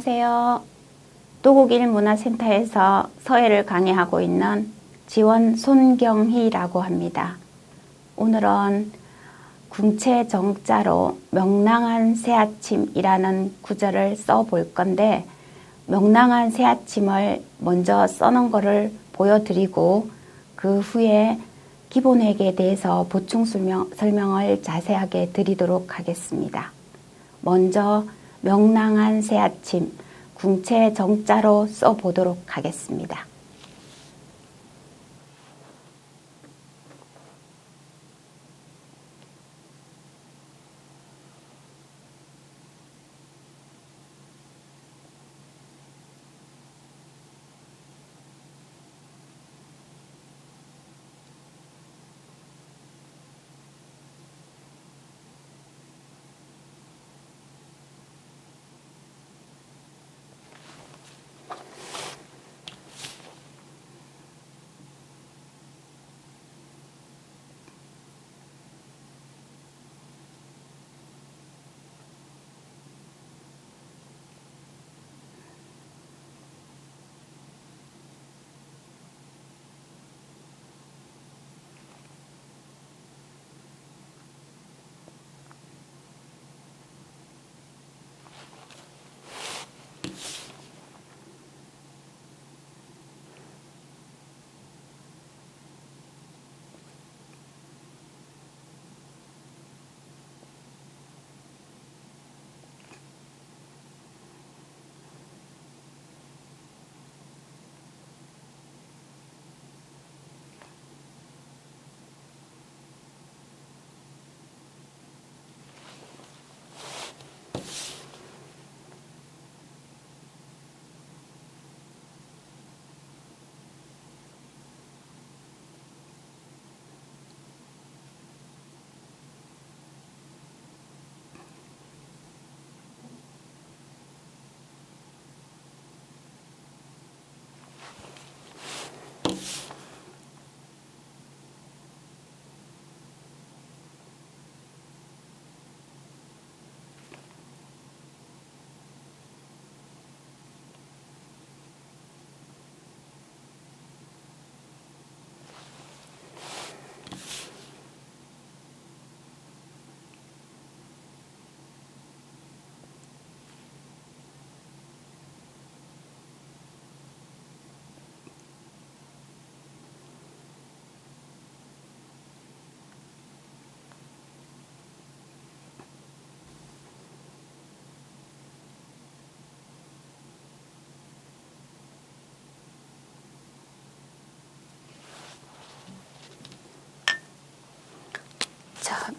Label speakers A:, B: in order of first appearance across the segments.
A: 안녕하세요. 도곡일문화센터에서 서예를 강의하고 있는 지원 손경희라고 합니다. 오늘은 궁체 정자로 명랑한 새아침이라는 구절을 써볼 건데, 명랑한 새아침을 먼저 써놓은 거를 보여드리고 그 후에 기본획에 대해서 보충 설명을 자세하게 드리도록 하겠습니다. 먼저 명랑한 새아침, 궁체 정자로 써보도록 하겠습니다.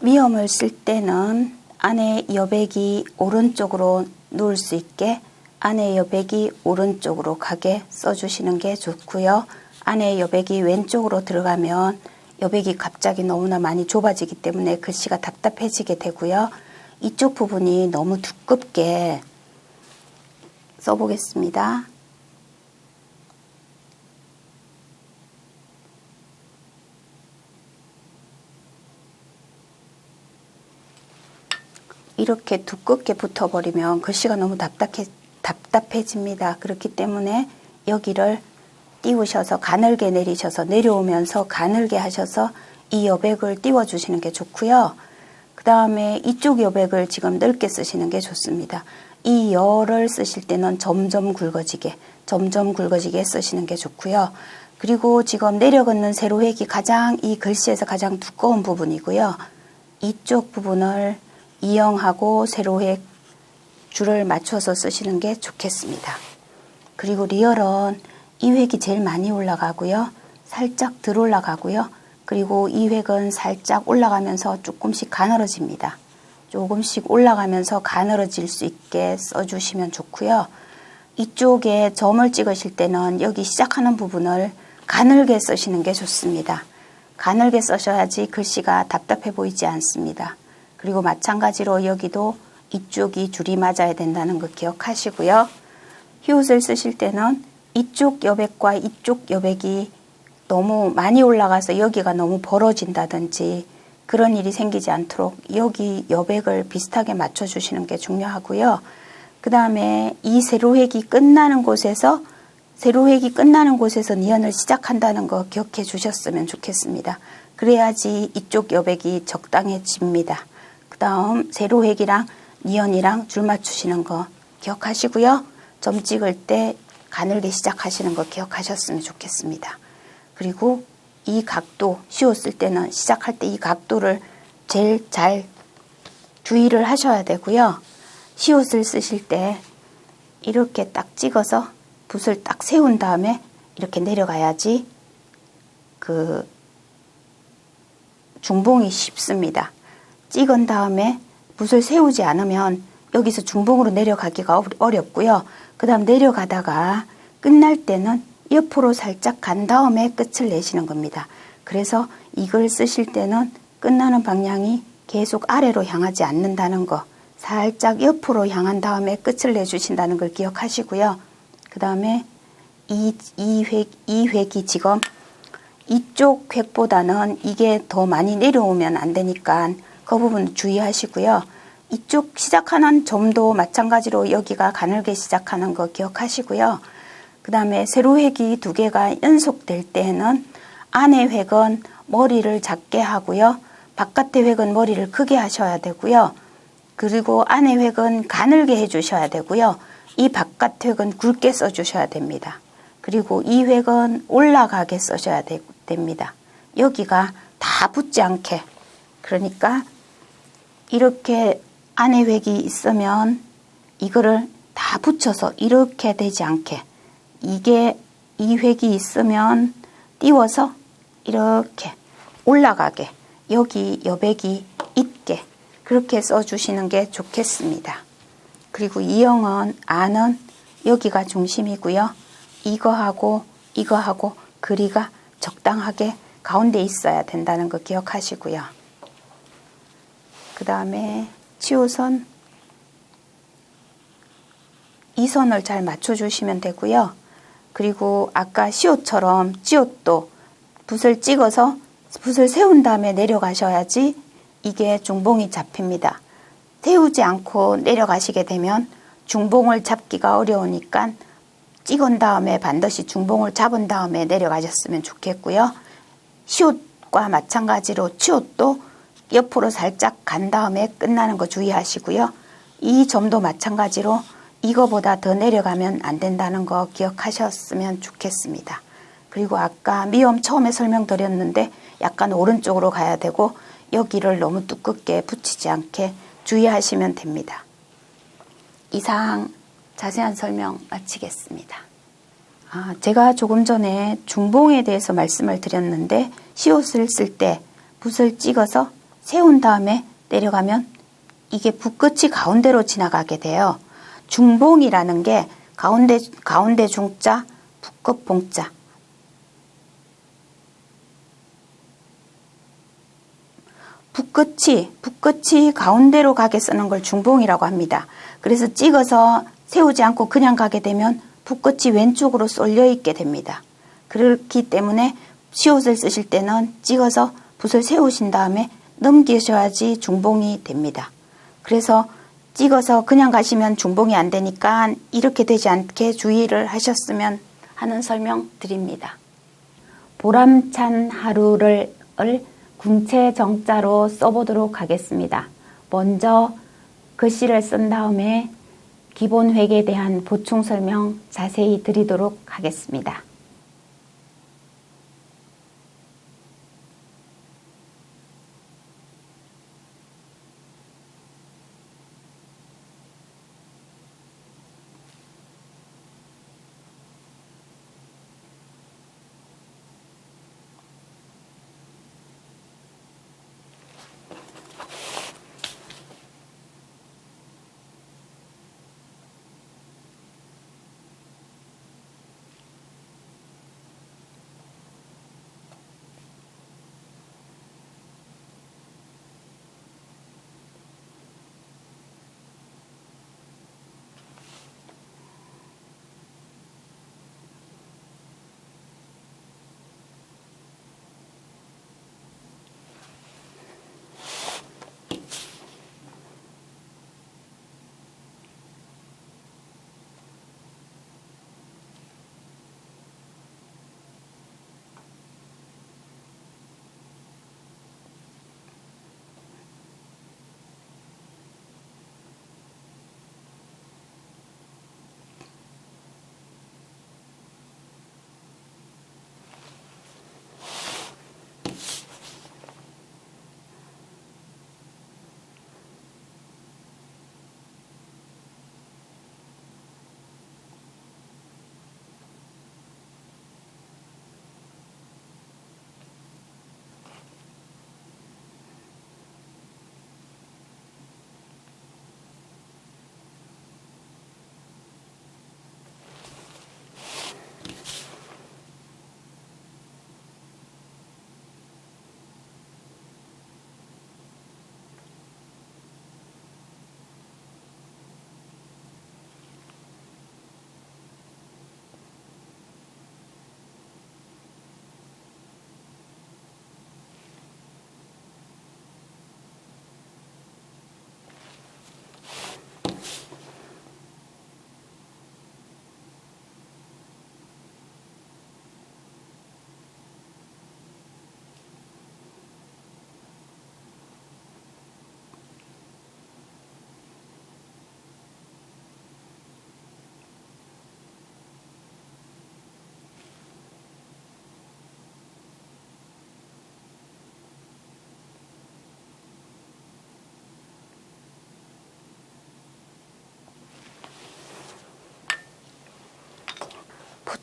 A: 미음을 쓸 때는 안에 여백이 오른쪽으로 누울 수 있게 안에 여백이 오른쪽으로 가게 써주시는 게 좋고요. 안에 여백이 왼쪽으로 들어가면 여백이 갑자기 너무나 많이 좁아지기 때문에 글씨가 답답해지게 되고요. 이쪽 부분이 너무 두껍게 써보겠습니다. 이렇게 두껍게 붙어버리면 글씨가 너무 답답해집니다. 그렇기 때문에 여기를 띄우셔서 가늘게 내리셔서 내려오면서 가늘게 하셔서 이 여백을 띄워주시는 게 좋고요. 그 다음에 이쪽 여백을 지금 넓게 쓰시는 게 좋습니다. 이 여를 쓰실 때는 점점 굵어지게 쓰시는 게 좋고요. 그리고 지금 내려걷는 세로획이 가장 이 글씨에서 가장 두꺼운 부분이고요. 이쪽 부분을 이영하고 세로획 줄을 맞춰서 쓰시는 게 좋겠습니다. 그리고 리얼은 이 획이 제일 많이 올라가고요. 살짝 덜 올라가고요. 그리고 이 획은 살짝 올라가면서 조금씩 가늘어집니다. 조금씩 올라가면서 가늘어질 수 있게 써주시면 좋고요. 이쪽에 점을 찍으실 때는 여기 시작하는 부분을 가늘게 쓰시는 게 좋습니다. 가늘게 써셔야지 글씨가 답답해 보이지 않습니다. 그리고 마찬가지로 여기도 이쪽이 줄이 맞아야 된다는 거 기억하시고요. 히읗을 쓰실 때는 이쪽 여백과 이쪽 여백이 너무 많이 올라가서 여기가 너무 벌어진다든지 그런 일이 생기지 않도록 여기 여백을 비슷하게 맞춰주시는 게 중요하고요. 그 다음에 이 세로획이 끝나는 곳에서 니언을 시작한다는 거 기억해 주셨으면 좋겠습니다. 그래야지 이쪽 여백이 적당해집니다. 그 다음 세로획이랑 니언이랑 줄 맞추시는 거 기억하시고요. 점 찍을 때 가늘게 시작하시는 거 기억하셨으면 좋겠습니다. 그리고 이 각도 씌웠을 때는 시작할 때 이 각도를 제일 잘 주의를 하셔야 되고요. 시옷을 쓰실 때 이렇게 딱 찍어서 붓을 딱 세운 다음에 이렇게 내려가야지 그 중봉이 쉽습니다. 찍은 다음에 붓을 세우지 않으면 여기서 중봉으로 내려가기가 어렵고요. 그 다음 내려가다가 끝날 때는 옆으로 살짝 간 다음에 끝을 내시는 겁니다. 그래서 이걸 쓰실 때는 끝나는 방향이 계속 아래로 향하지 않는다는 거, 살짝 옆으로 향한 다음에 끝을 내주신다는 걸 기억하시고요. 그 다음에 이 획이 지금 이쪽 획보다는 이게 더 많이 내려오면 안 되니까 그 부분 주의하시고요. 이쪽 시작하는 점도 마찬가지로 여기가 가늘게 시작하는 거 기억하시고요. 그 다음에 세로 획이 두 개가 연속될 때는 안의 획은 머리를 작게 하고요. 바깥의 획은 머리를 크게 하셔야 되고요. 그리고 안의 획은 가늘게 해주셔야 되고요. 이 바깥 획은 굵게 써주셔야 됩니다. 그리고 이 획은 올라가게 써셔야 됩니다. 여기가 다 붙지 않게. 그러니까 이렇게 안의 획이 있으면 이거를 다 붙여서 이렇게 되지 않게. 이게 이 획이 있으면 띄워서 이렇게 올라가게. 여기 여백이 있게. 그렇게 써주시는 게 좋겠습니다. 그리고 이형은 안은 여기가 중심이고요. 이거하고 그리가 적당하게 가운데 있어야 된다는 거 기억하시고요. 그 다음에 치우선 이 선을 잘 맞춰주시면 되고요. 그리고 아까 시옷처럼 찌옷도 붓을 찍어서 붓을 세운 다음에 내려가셔야지 이게 중봉이 잡힙니다. 세우지 않고 내려가시게 되면 중봉을 잡기가 어려우니까 찍은 다음에 반드시 중봉을 잡은 다음에 내려가셨으면 좋겠고요. 시옷과 마찬가지로 치옷도 옆으로 살짝 간 다음에 끝나는 거 주의하시고요. 이 점도 마찬가지로 이거보다 더 내려가면 안 된다는 거 기억하셨으면 좋겠습니다. 그리고 아까 미음 처음에 설명드렸는데 약간 오른쪽으로 가야 되고 여기를 너무 두껍게 붙이지 않게 주의하시면 됩니다. 이상 자세한 설명 마치겠습니다. 제가 조금 전에 중봉에 대해서 말씀을 드렸는데 시옷을 쓸 때 붓을 찍어서 세운 다음에 내려가면 이게 붓끝이 가운데로 지나가게 돼요. 중봉이라는 게 가운데 중자, 붓끝 봉자. 붓끝이 가운데로 가게 쓰는 걸 중봉이라고 합니다. 그래서 찍어서 세우지 않고 그냥 가게 되면 붓끝이 왼쪽으로 쏠려 있게 됩니다. 그렇기 때문에 시옷을 쓰실 때는 찍어서 붓을 세우신 다음에 넘기셔야지 중봉이 됩니다. 그래서 찍어서 그냥 가시면 중봉이 안 되니까 이렇게 되지 않게 주의를 하셨으면 하는 설명 드립니다. 보람찬 하루를 궁체 정자로 써보도록 하겠습니다. 먼저 글씨를 쓴 다음에 기본 획에 대한 보충 설명 자세히 드리도록 하겠습니다.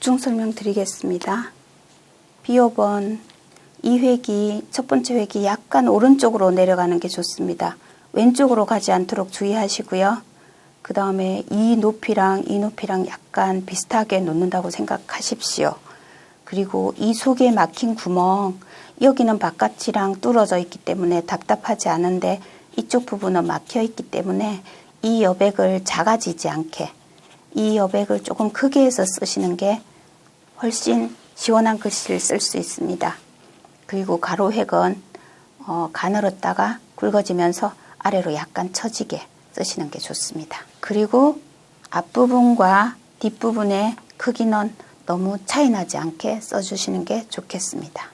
A: 보충 설명드리겠습니다. B5번 이 획이 첫 번째 획이 약간 오른쪽으로 내려가는 게 좋습니다. 왼쪽으로 가지 않도록 주의하시고요. 그 다음에 이 높이랑 약간 비슷하게 놓는다고 생각하십시오. 그리고 이 속에 막힌 구멍, 여기는 바깥이랑 뚫어져 있기 때문에 답답하지 않은데 이쪽 부분은 막혀 있기 때문에 이 여백을 작아지지 않게 이 여백을 조금 크게 해서 쓰시는 게 훨씬 시원한 글씨를 쓸 수 있습니다. 그리고 가로획은 가늘었다가 굵어지면서 아래로 약간 처지게 쓰시는 게 좋습니다. 그리고 앞부분과 뒷부분의 크기는 너무 차이 나지 않게 써주시는 게 좋겠습니다.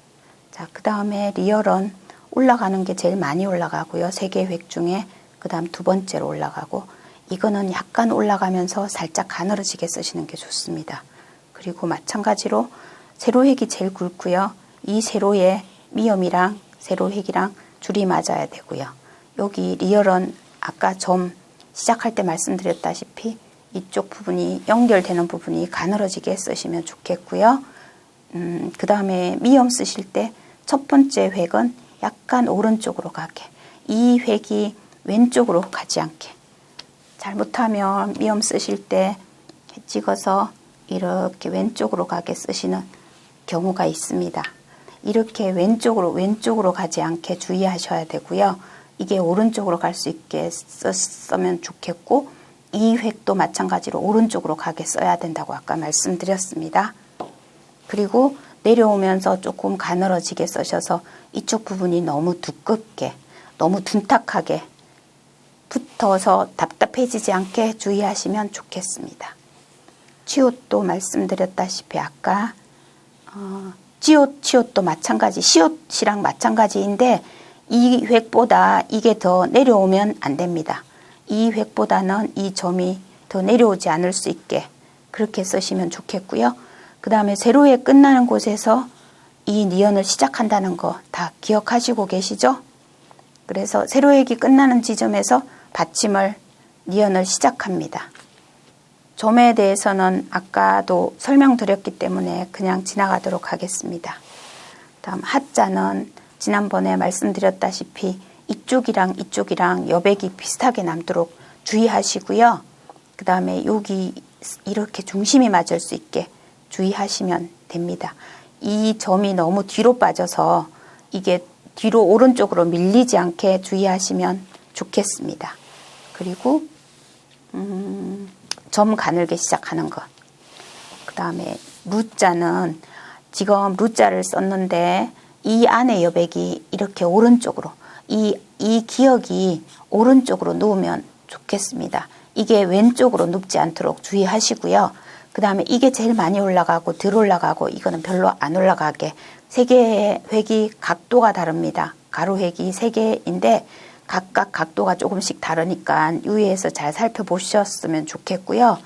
A: 자, 그 다음에 리얼은 올라가는 게 제일 많이 올라가고요. 3개 획 중에 그 다음 두 번째로 올라가고 이거는 약간 올라가면서 살짝 가늘어지게 쓰시는 게 좋습니다. 그리고 마찬가지로 세로획이 제일 굵고요. 이 세로에 미음이랑 세로획이랑 줄이 맞아야 되고요. 여기 리얼은 아까 좀 시작할 때 말씀드렸다시피 이쪽 부분이 연결되는 부분이 가늘어지게 쓰시면 좋겠고요. 그 다음에 미음 쓰실 때 첫 번째 획은 약간 오른쪽으로 가게, 이 획이 왼쪽으로 가지 않게. 잘못하면 미음 쓰실 때 찍어서 이렇게 왼쪽으로 가게 쓰시는 경우가 있습니다. 이렇게 왼쪽으로 가지 않게 주의하셔야 되고요. 이게 오른쪽으로 갈 수 있게 쓰면 좋겠고 이 획도 마찬가지로 오른쪽으로 가게 써야 된다고 아까 말씀드렸습니다. 그리고 내려오면서 조금 가늘어지게 쓰셔서 이쪽 부분이 너무 두껍게, 너무 둔탁하게 붙어서 답답해지지 않게 주의하시면 좋겠습니다. 치옷도 말씀드렸다시피 아까 치옷도 마찬가지, 시옷이랑 마찬가지인데 이 획보다 이게 더 내려오면 안 됩니다. 이 획보다는 이 점이 더 내려오지 않을 수 있게 그렇게 쓰시면 좋겠고요. 그 다음에 세로획 끝나는 곳에서 이 니언을 시작한다는 거 다 기억하시고 계시죠? 그래서 세로획이 끝나는 지점에서 받침을 니언을 시작합니다. 점에 대해서는 아까도 설명드렸기 때문에 그냥 지나가도록 하겠습니다. 다음 하자는 지난번에 말씀드렸다시피 이쪽이랑 여백이 비슷하게 남도록 주의하시고요. 그 다음에 여기 이렇게 중심이 맞을 수 있게 주의하시면 됩니다. 이 점이 너무 뒤로 빠져서 이게 뒤로 오른쪽으로 밀리지 않게 주의하시면 좋겠습니다. 그리고 점 가늘게 시작하는 것. 그 다음에 루자는 지금 루자를 썼는데 이 안에 여백이 이렇게 오른쪽으로 이 기역이 오른쪽으로 누우면 좋겠습니다. 이게 왼쪽으로 눕지 않도록 주의하시고요. 그 다음에 이게 제일 많이 올라가고 덜 올라가고 이거는 별로 안 올라가게 3개의 획이 각도가 다릅니다. 가로획이 3개인데 각각 각도가 조금씩 다르니까 유의해서 잘 살펴보셨으면 좋겠고요.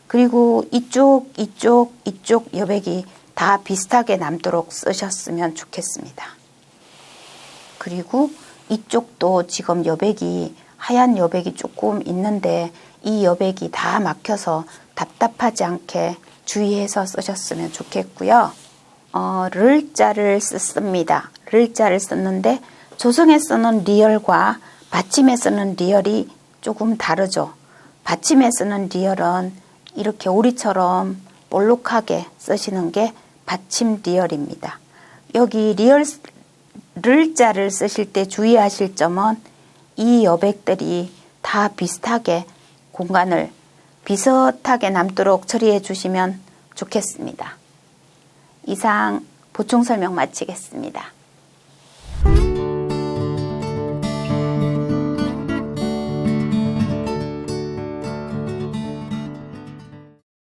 A: 그리고 이쪽 여백이 다 비슷하게 남도록 쓰셨으면 좋겠습니다. 그리고 이쪽도 지금 여백이 하얀 여백이 조금 있는데 이 여백이 다 막혀서 답답하지 않게 주의해서 쓰셨으면 좋겠고요. 르자를 썼습니다. 르자를 썼는데 조성에 쓰는 리얼과 받침에 쓰는 리얼이 조금 다르죠. 받침에 쓰는 리얼은 이렇게 오리처럼 볼록하게 쓰시는 게 받침 리얼입니다. 여기 르자를 쓰실 때 주의하실 점은 이 여백들이 다 비슷하게 공간을 비슷하게 남도록 처리해 주시면 좋겠습니다. 이상 보충 설명 마치겠습니다.